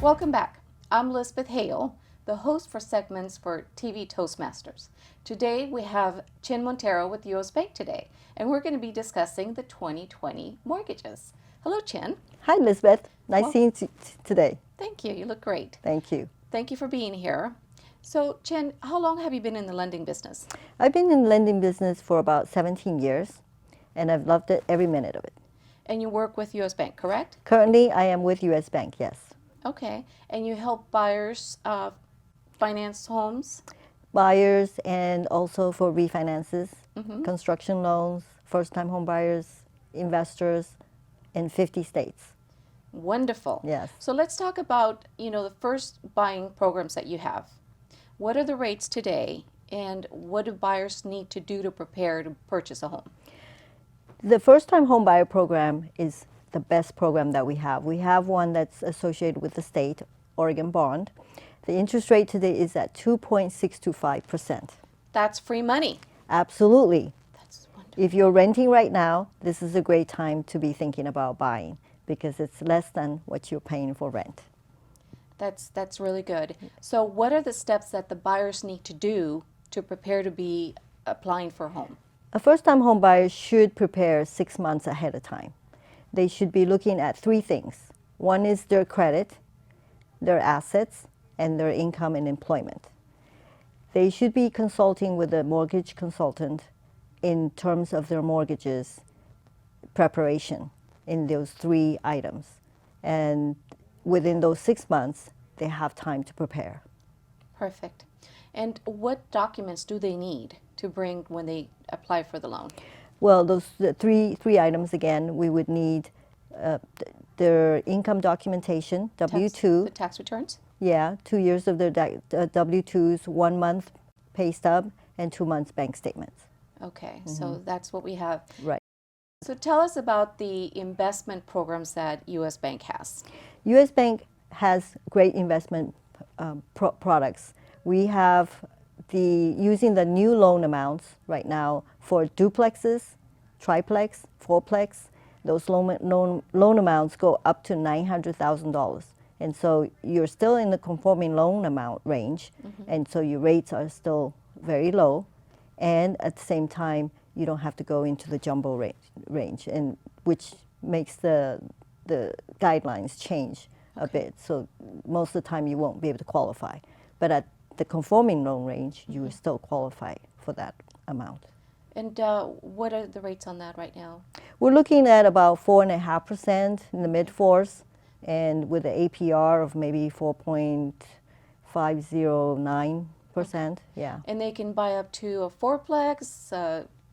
Welcome back. I'm LizBeth Hale, the host for segments for TV Toastmasters. Today we have ChiEn Montero with U.S. Bank today, and we're going to be discussing the 2020 mortgages. Hello, ChiEn. Hi, LizBeth. Nice seeing you today. Thank you. You look great. Thank you. Thank you for being here. So, ChiEn, how long have you been in the lending business? I've been in the lending business for about 17 years, and I've loved it every minute of it. And you work with U.S. Bank, correct? Currently, I am with U.S. Bank, yes. Okay. And you help buyers finance homes? Buyers and also for refinances, construction loans, first-time home buyers, investors in 50 states. Wonderful. Yes. So let's talk about, the first buying programs that you have. What are the rates today, and what do buyers need to do to prepare to purchase a home? The first-time home buyer program is the best program that we have. We have one that's associated with the state, Oregon bond. The interest rate today is at 2.625%. That's free money. Absolutely. That's wonderful. If you're renting right now, this is a great time to be thinking about buying because it's less than what you're paying for rent. That's really good. So what are the steps that the buyers need to do to prepare to be applying for a home? A first-time home buyer should prepare 6 months ahead of time. They should be looking at 3 things. One is their credit, their assets, and their income and employment. They should be consulting with a mortgage consultant in terms of their mortgages preparation in those 3 items. And within those 6 months, they have time to prepare. Perfect. And what documents do they need to bring when they apply for the loan? Well, the three items again, we would need their income documentation, W-2. The tax returns? Yeah, 2 years of their W-2s, 1 month pay stub, and 2 months bank statements. Okay, so that's what we have. Right. So tell us about the investment programs that U.S. Bank has. U.S. Bank has great investment products. We have using the new loan amounts right now for duplexes, triplex, fourplex. Those loan amounts go up to $900,000. And so you're still in the conforming loan amount range, and so your rates are still very low. And at the same time, you don't have to go into the jumbo range, and which makes the guidelines change a bit. So most of the time you won't be able to qualify. But at the conforming loan range, you will still qualify for that amount. And what are the rates on that right now? We're looking at about 4.5% in the mid-4s, and with an APR of maybe 4.509%. Yeah. And they can buy up to a fourplex,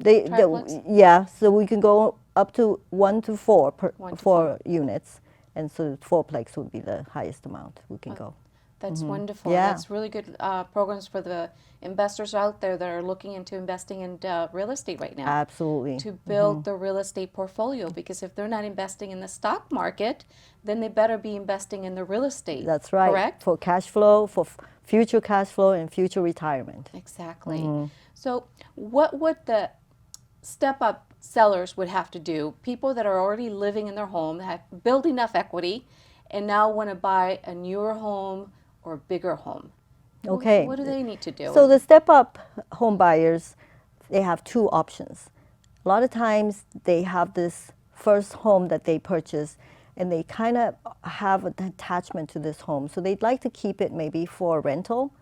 triplex? Yeah, so we can go up to 1 to 4 per 4 units, and so the fourplex would be the highest amount we can go. That's wonderful. Yeah. That's really good programs for the investors out there that are looking into investing in real estate right now. Absolutely. To build the real estate portfolio, because if they're not investing in the stock market, then they better be investing in the real estate. That's right. Correct? For cash flow, for future cash flow, and future retirement. Exactly. So what would the step-up sellers would have to do, people that are already living in their home, have built enough equity, and now want to buy a newer home or a bigger home? Okay. What do they need to do? So the step-up home buyers, they have 2 options. A lot of times they have this first home that they purchase, and they kind of have an attachment to this home. So they'd like to keep it maybe for rental,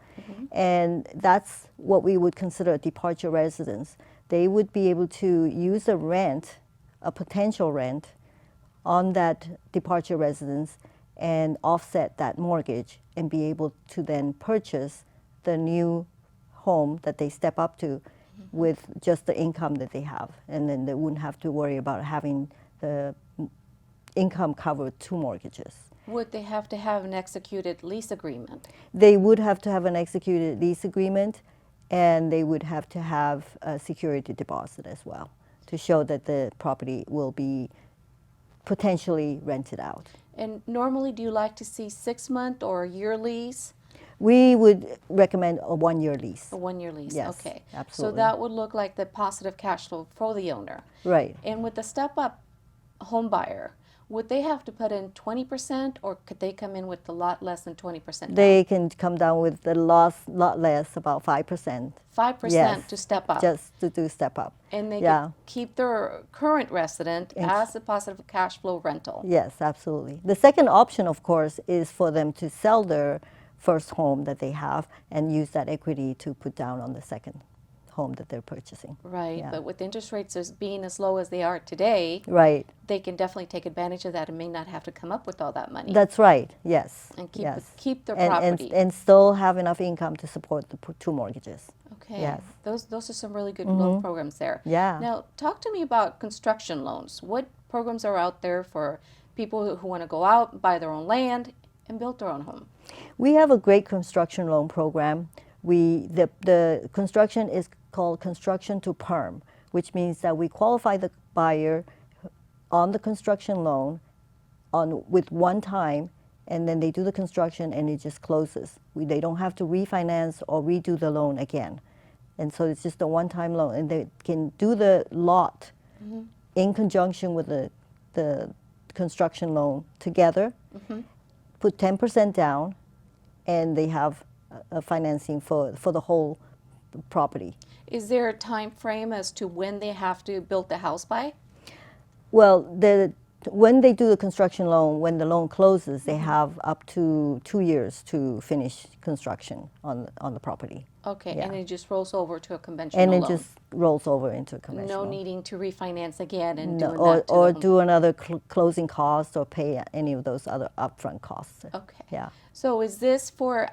and that's what we would consider a departure residence. They would be able to use a rent, a potential rent, on that departure residence and offset that mortgage and be able to then purchase the new home that they step up to with just the income that they have. And then they wouldn't have to worry about having the income cover 2 mortgages. Would they have to have an executed lease agreement? They would have to have an executed lease agreement, and they would have to have a security deposit as well to show that the property will be potentially rented out. And normally, do you like to see 6-month or a year lease? We would recommend a 1-year lease. A 1-year lease, Yes, okay. absolutely. So that would look like the positive cash flow for the owner. Right. And with the step-up home buyer, would they have to put in 20%, or could they come in with a lot less than 20% down? They can come down with a lot less, about 5%. 5% Yes, to step up. just to do step up. And they Yeah. could keep their current resident as a positive cash flow rental. Yes, absolutely. The second option, of course, is for them to sell their first home that they have and use that equity to put down on the second home that they're purchasing. Right, Yeah. but with interest rates as being as low as they are today, Right. they can definitely take advantage of that and may not have to come up with all that money. That's right. Yes. And keep, yes. keep their and, property. and still have enough income to support the two mortgages. Okay, Yes. those are some really good loan programs there. Yeah. Now, talk to me about construction loans. What programs are out there for people who want to go out, buy their own land, and build their own home? We have a great construction loan program. The construction is called construction to perm, which means that we qualify the buyer on the construction loan with one time, and then they do the construction and it just closes. They don't have to refinance or redo the loan again. And so it's just a one-time loan, and they can do the lot in conjunction with the construction loan together, put 10% down, and they have a financing for the whole property. Is there a time frame as to when they have to build the house by? Well, when they do the construction loan, when the loan closes, they have up to 2 years to finish construction on the property. Okay, Yeah. and it just rolls over to a conventional And it loan. just rolls over into a conventional. No needing to refinance again and No, doing or that to or the home. do another closing cost or pay any of those other upfront costs. Okay. Yeah. So is this for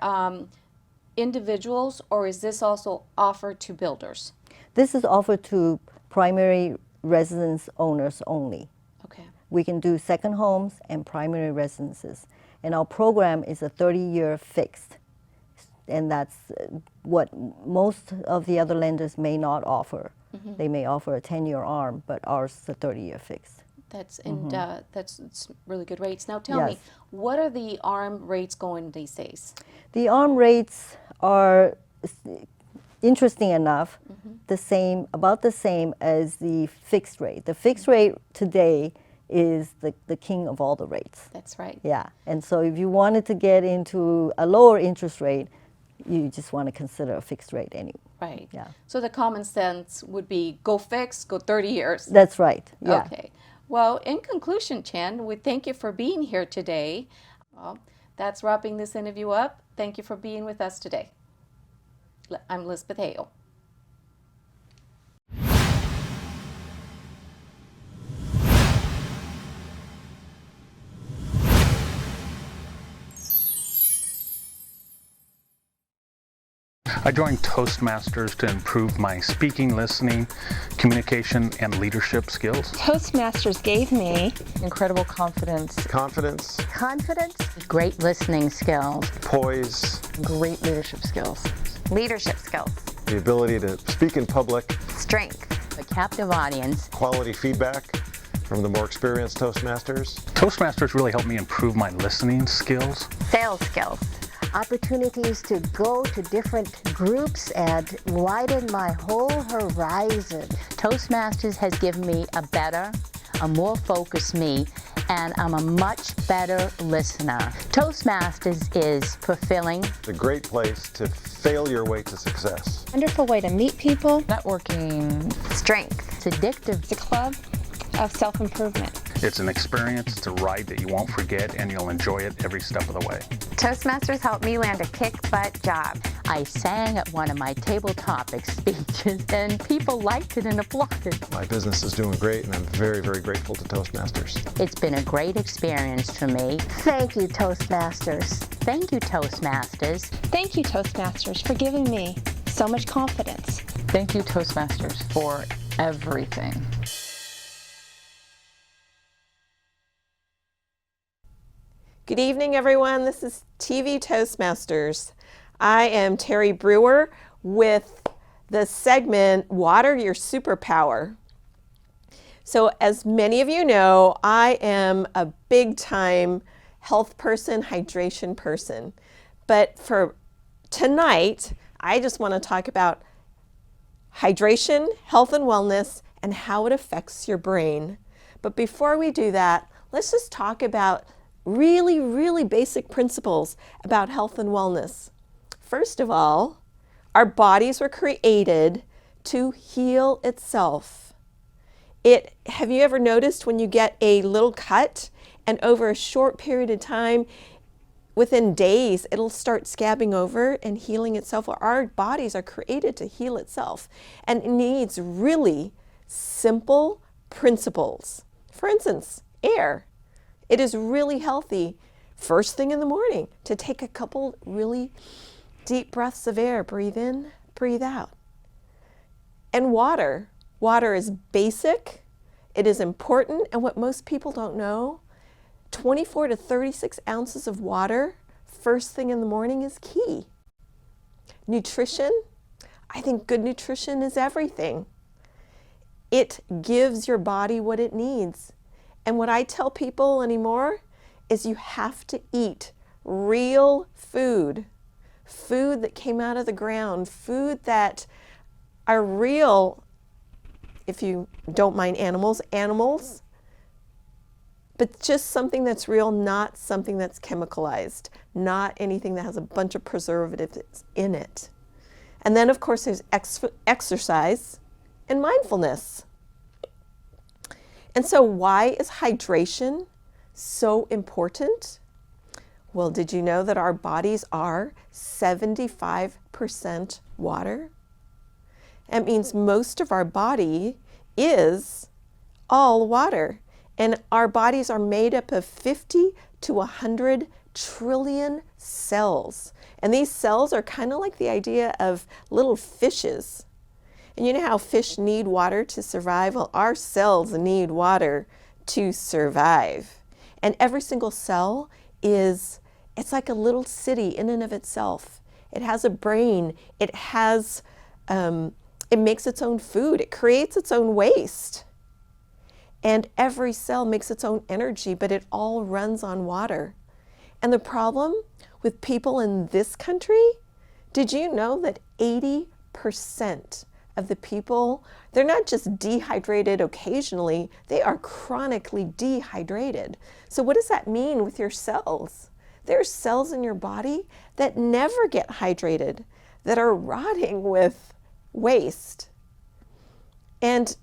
individuals, or is this also offered to builders? This is offered to primary residence owners only. Okay. We can do second homes and primary residences. And our program is a 30-year fixed. And that's what most of the other lenders may not offer. They may offer a 10-year ARM, but ours is a 30-year fixed. That's it's really good rates. Now tell me, Yes. what are the ARM rates going these days? The ARM rates are, interesting enough, about the same as the fixed rate. The fixed rate today is the king of all the rates. That's right. Yeah, and so if you wanted to get into a lower interest rate, you just want to consider a fixed rate anyway. Right. Yeah. So the common sense would be go fixed, go 30 years. That's right. Yeah. Okay. Well, in conclusion, ChiEn, we thank you for being here today. Well, that's wrapping this interview up. Thank you for being with us today. I'm LizBeth Hale. I joined Toastmasters to improve my speaking, listening, communication, and leadership skills. Toastmasters gave me Incredible confidence, Confidence, confidence, Great listening skills, poise, great leadership skills. leadership skills, the ability to speak in public, strength, a captive audience, quality feedback from the more experienced Toastmasters. Toastmasters really helped me improve my listening skills. sales skills, opportunities to go to different groups and widen my whole horizon. Toastmasters has given me a better, a more focused me, and I'm a much better listener. Toastmasters is fulfilling, It's a great place to fail your way to success. Wonderful way to meet people. Networking. strength, it's addictive, It's a club of self-improvement. It's an experience, it's a ride that you won't forget, and you'll enjoy it every step of the way. Toastmasters helped me land a kick-butt job. I sang at one of my table topic speeches, and people liked it and applauded. My business is doing great, and I'm very, very grateful to Toastmasters. It's been a great experience for me. Thank you, Toastmasters. Thank you, Toastmasters. Thank you, Toastmasters, for giving me so much confidence. Thank you, Toastmasters, for everything. Good evening, everyone. This is TV Toastmasters. I am Terri Brewer with the segment Water Your Superpower. So as many of you know, I am a big time health person, hydration person. But for tonight, I just want to talk about hydration, health and wellness, and how it affects your brain. But before we do that, let's just talk about really, really basic principles about health and wellness. First of all, our bodies were created to heal itself. Have you ever noticed when you get a little cut and over a short period of time, within days, it'll start scabbing over and healing itself? Well, our bodies are created to heal itself, and it needs really simple principles. For instance, air. It is really healthy first thing in the morning to take a couple really deep breaths of air. Breathe in, breathe out. And water. Water is basic. It is important. And what most people don't know, 24 to 36 ounces of water first thing in the morning is key. Nutrition. I think good nutrition is everything. It gives your body what it needs. And what I tell people anymore is you have to eat real food. Food that came out of the ground. Food that are real, if you don't mind animals, but just something that's real, not something that's chemicalized, not anything that has a bunch of preservatives in it. And then, of course, there's exercise and mindfulness. And so why is hydration so important? Well, did you know that our bodies are 75% water? That means most of our body is all water. And our bodies are made up of 50 to 100 trillion cells. And these cells are kind of like the idea of little fishes. And you know how fish need water to survive? Well, our cells need water to survive. And every single cell it's like a little city in and of itself. It has a brain. It has, it makes its own food. It creates its own waste. And every cell makes its own energy, but it all runs on water. And the problem with people in this country, did you know that 80% of the people, they're not just dehydrated occasionally, they are chronically dehydrated. So what does that mean with your cells? There are cells in your body that never get hydrated, that are rotting with waste. And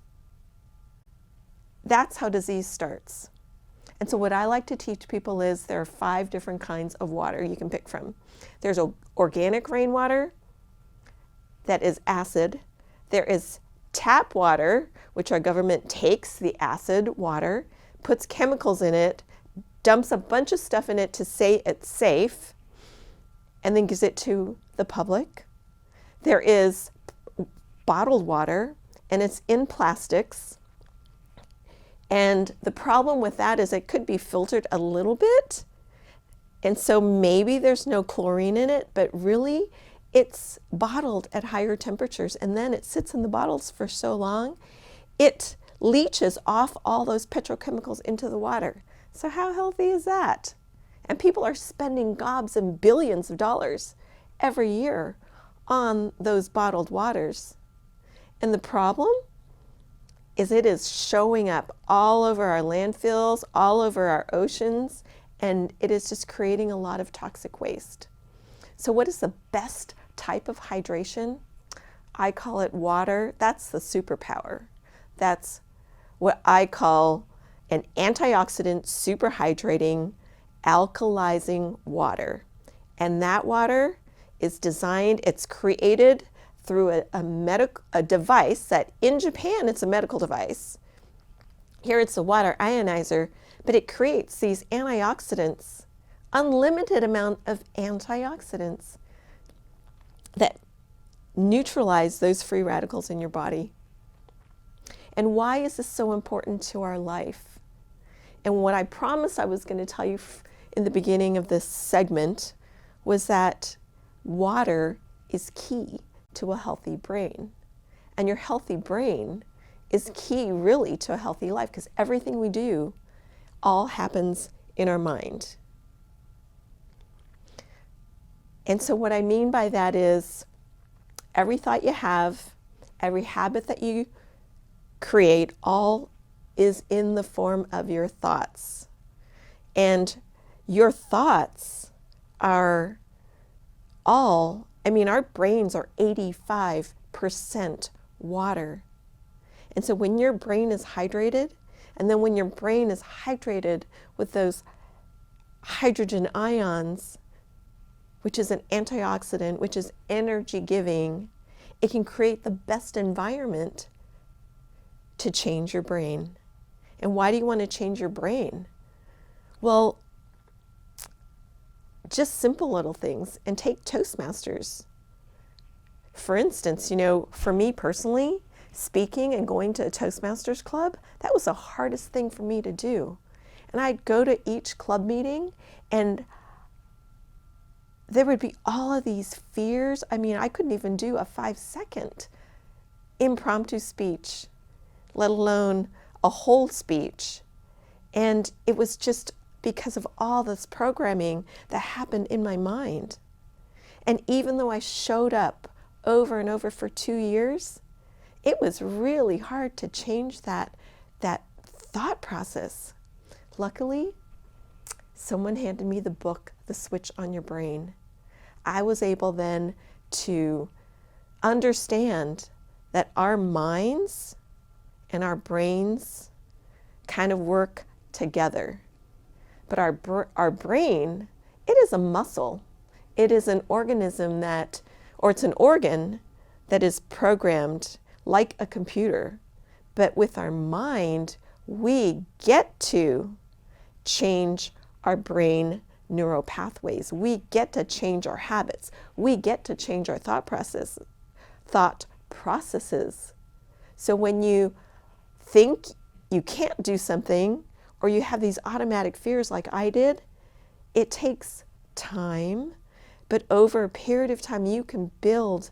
that's how disease starts. And so what I like to teach people is there are 5 different kinds of water you can pick from. There's organic rainwater that is acid. There is tap water, which our government takes the acid water, puts chemicals in it, dumps a bunch of stuff in it to say it's safe, and then gives it to the public. There is bottled water, and it's in plastics. And the problem with that is it could be filtered a little bit. And so maybe there's no chlorine in it, but really it's bottled at higher temperatures, and then it sits in the bottles for so long, it leaches off all those petrochemicals into the water. So how healthy is that? And people are spending gobs and billions of dollars every year on those bottled waters. And the problem is it is showing up all over our landfills, all over our oceans, and it is just creating a lot of toxic waste. So what is the best type of hydration? I call it water. That's the superpower. That's what I call an antioxidant, super hydrating, alkalizing water. And that water is designed, it's created through a device that in Japan, it's a medical device. Here it's a water ionizer, but it creates these antioxidants, unlimited amount of antioxidants that neutralize those free radicals in your body. And why is this so important to our life? And what I promised I was going to tell you in the beginning of this segment was that water is key to a healthy brain. And your healthy brain is key really to a healthy life, because everything we do all happens in our mind. And so what I mean by that is every thought you have, every habit that you create, all is in the form of your thoughts. And your thoughts are all, I mean, our brains are 85% water. And so when your brain is hydrated, and then when your brain is hydrated with those hydrogen ions, which is an antioxidant, which is energy giving, it can create the best environment to change your brain. And why do you want to change your brain? Well, just simple little things. And take Toastmasters. For instance, you know, for me personally, speaking and going to a Toastmasters club, that was the hardest thing for me to do. And I'd go to each club meeting and there would be all of these fears. I mean, I couldn't even do a 5-second impromptu speech, let alone a whole speech. And it was just because of all this programming that happened in my mind. And even though I showed up over and over for 2 years, it was really hard to change that thought process. Luckily, someone handed me the book, The Switch on Your Brain. I was able then to understand that our minds and our brains kind of work together. But our brain, it is a muscle. It is an organism that, or it's an organ that is programmed like a computer. But with our mind, we get to change our brain neural pathways. We get to change our habits. We get to change our thought processes. So when you think you can't do something, or you have these automatic fears like I did, it takes time, but over a period of time you can build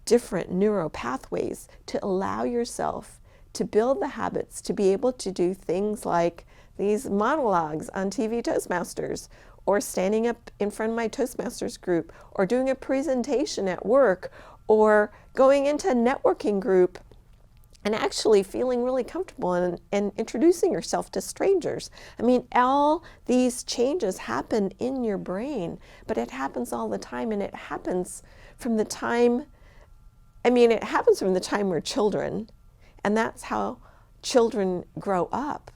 different neural pathways to allow yourself to build the habits to be able to do things like these monologues on TV Toastmasters, or standing up in front of my Toastmasters group, or doing a presentation at work, or going into a networking group and actually feeling really comfortable and introducing yourself to strangers. I mean, all these changes happen in your brain, but it happens all the time, and it happens from the time, it happens from the time we're children, and that's how children grow up.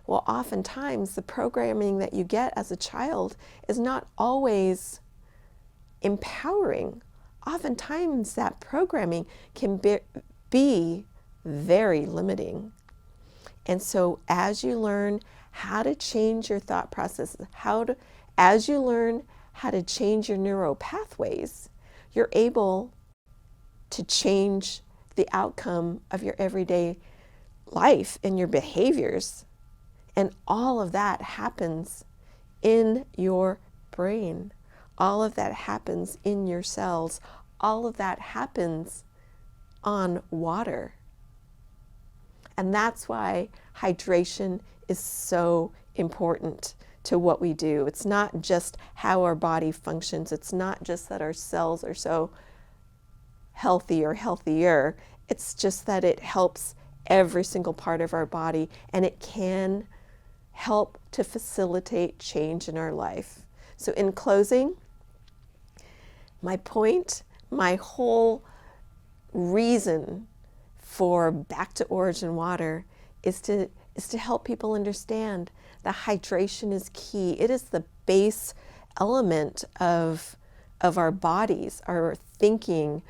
Well, oftentimes the programming that you get as a child is not always empowering. Oftentimes that programming can be very limiting. And so as you learn how to change your thought process, as you learn how to change your neural pathways, you're able to change the outcome of your everyday life and your behaviors. And all of that happens in your brain. All of that happens in your cells. All of that happens on water. And that's why hydration is so important to what we do. It's not just how our body functions. It's not just that our cells are so healthy or healthier. It's just that it helps every single part of our body, and it can help to facilitate change in our life. So in closing, my point, my whole reason for Back to Origin Water is to help people understand that hydration is key. It is the base element of our bodies, our thinking,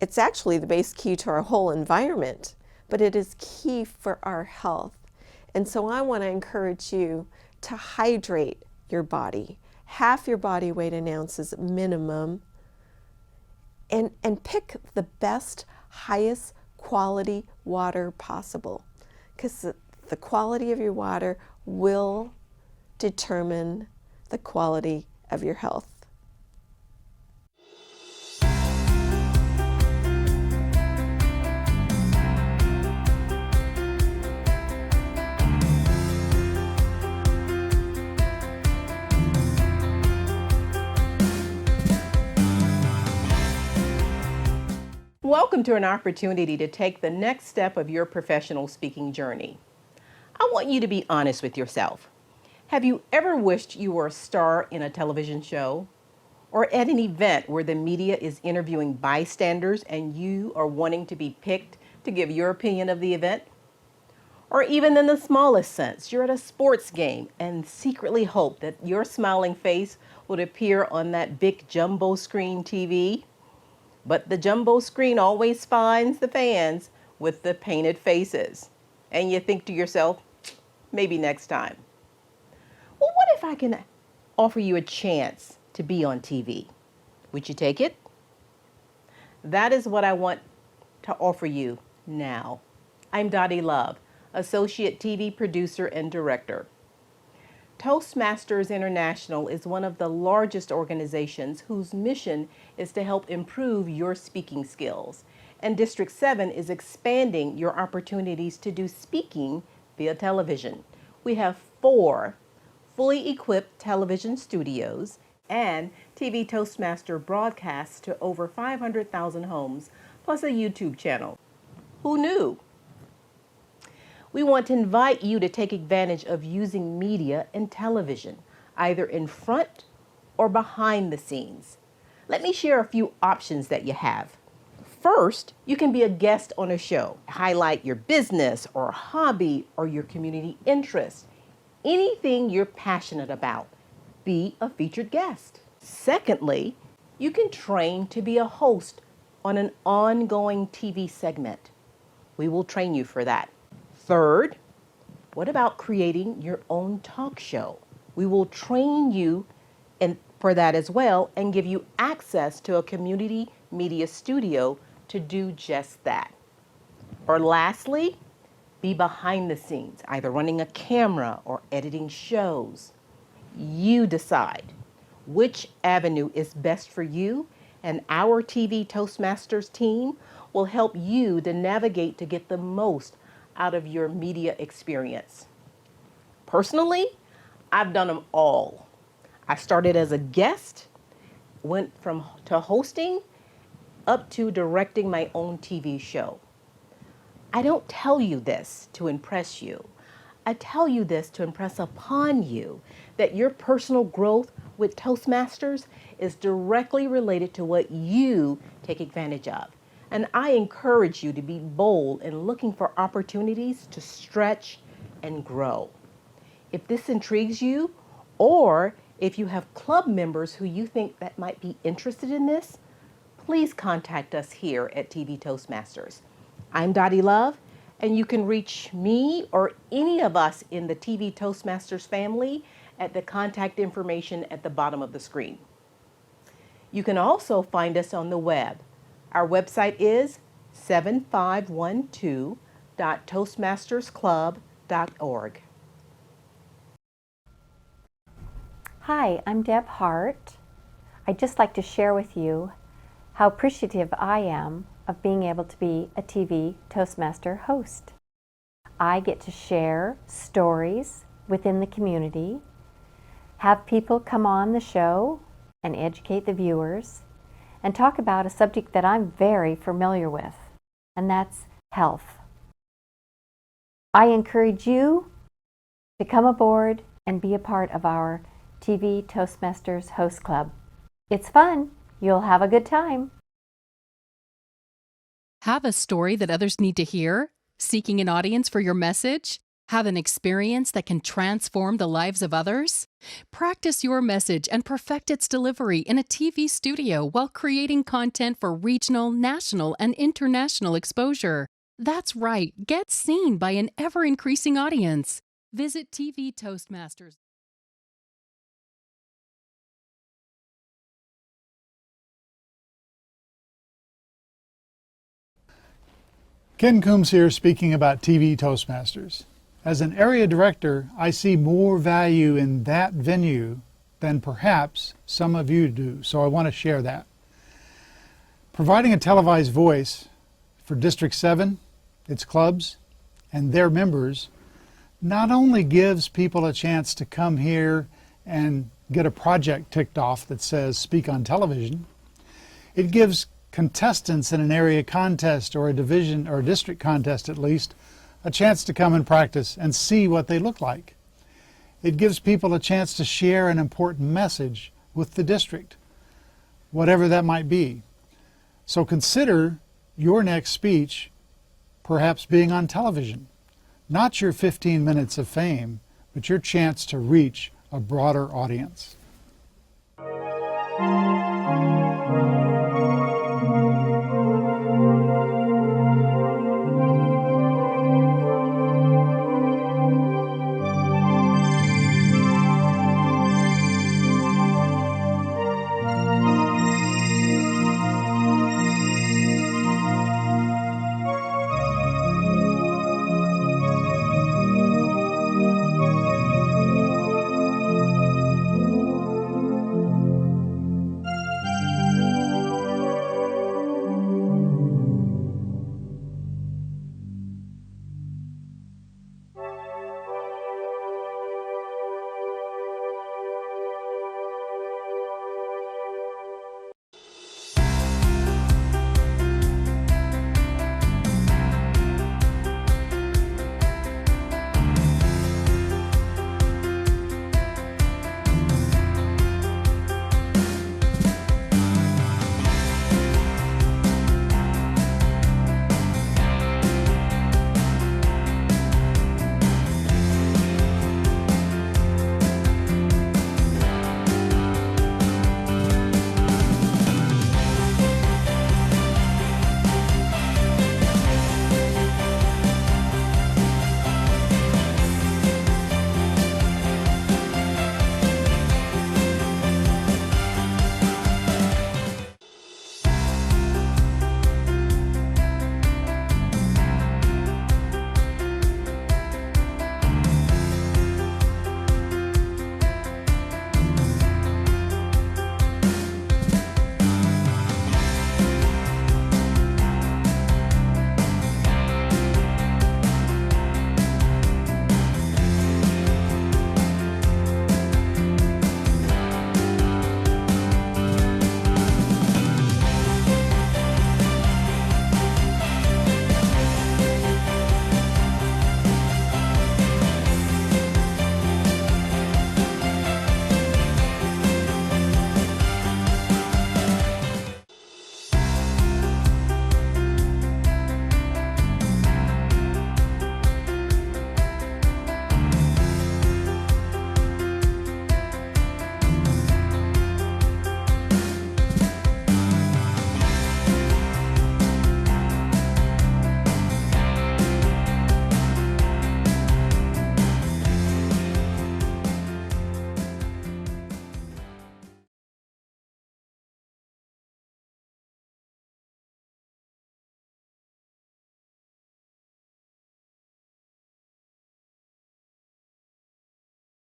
it's actually the base key to our whole environment, but it is key for our health. And so I want to encourage you to hydrate your body, half your body weight in ounces minimum, and pick the best, highest quality water possible, because the quality of your water will determine the quality of your health. Welcome to an opportunity to take the next step of your professional speaking journey. I want you to be honest with yourself. Have you ever wished you were a star in a television show? Or at an event where the media is interviewing bystanders and you are wanting to be picked to give your opinion of the event? Or even in the smallest sense, you're at a sports game and secretly hope that your smiling face would appear on that big jumbo screen TV. But the jumbo screen always finds the fans with the painted faces. And you think to yourself, maybe next time. Well, what if I can offer you a chance to be on TV? Would you take it? That is what I want to offer you now. I'm Dottie Love, Associate TV Producer and Director. Toastmasters International is one of the largest organizations whose mission is to help improve your speaking skills. And District 7 is expanding your opportunities to do speaking via television. We have 4 fully equipped television studios and TV Toastmaster broadcasts to over 500,000 homes, plus a YouTube channel. Who knew? We want to invite you to take advantage of using media and television, either in front or behind the scenes. Let me share a few options that you have. First, you can be a guest on a show. Highlight your business or hobby or your community interest. Anything you're passionate about. Be a featured guest. Secondly, you can train to be a host on an ongoing TV segment. We will train you for that. Third, what about creating your own talk show? We will train you for that as well and give you access to a community media studio to do just that. Or lastly, be behind the scenes, either running a camera or editing shows. You decide which avenue is best for you, and our TV Toastmasters team will help you to navigate to get the most out of your media experience. Personally, I've done them all. I started as a guest, went to hosting, up to directing my own TV show. I don't tell you this to impress you. I tell you this to impress upon you that your personal growth with Toastmasters is directly related to what you take advantage of. And I encourage you to be bold in looking for opportunities to stretch and grow. If this intrigues you, or if you have club members who you think that might be interested in this, please contact us here at TV Toastmasters. I'm Dottie Love, and you can reach me or any of us in the TV Toastmasters family at the contact information at the bottom of the screen. You can also find us on the web. Our website is 7512.toastmastersclub.org. Hi, I'm Deb Hart. I'd just like to share with you how appreciative I am of being able to be a TV Toastmaster host. I get to share stories within the community, have people come on the show and educate the viewers, and talk about a subject that I'm very familiar with, and that's health. I encourage you to come aboard and be a part of our TV Toastmasters Host Club. It's fun. You'll have a good time. Have a story that others need to hear? Seeking an audience for your message? Have an experience that can transform the lives of others? Practice your message and perfect its delivery in a TV studio while creating content for regional, national, and international exposure. That's right, get seen by an ever-increasing audience. Visit TV Toastmasters. Ken Coombs here, speaking about TV Toastmasters. As an area director, I see more value in that venue than perhaps some of you do, so I want to share that. Providing a televised voice for District 7, its clubs, and their members not only gives people a chance to come here and get a project ticked off that says speak on television, it gives contestants in an area contest or a division or a district contest at least a chance to come and practice and see what they look like. It gives people a chance to share an important message with the district, whatever that might be. So consider your next speech perhaps being on television. Not your 15 minutes of fame, but your chance to reach a broader audience.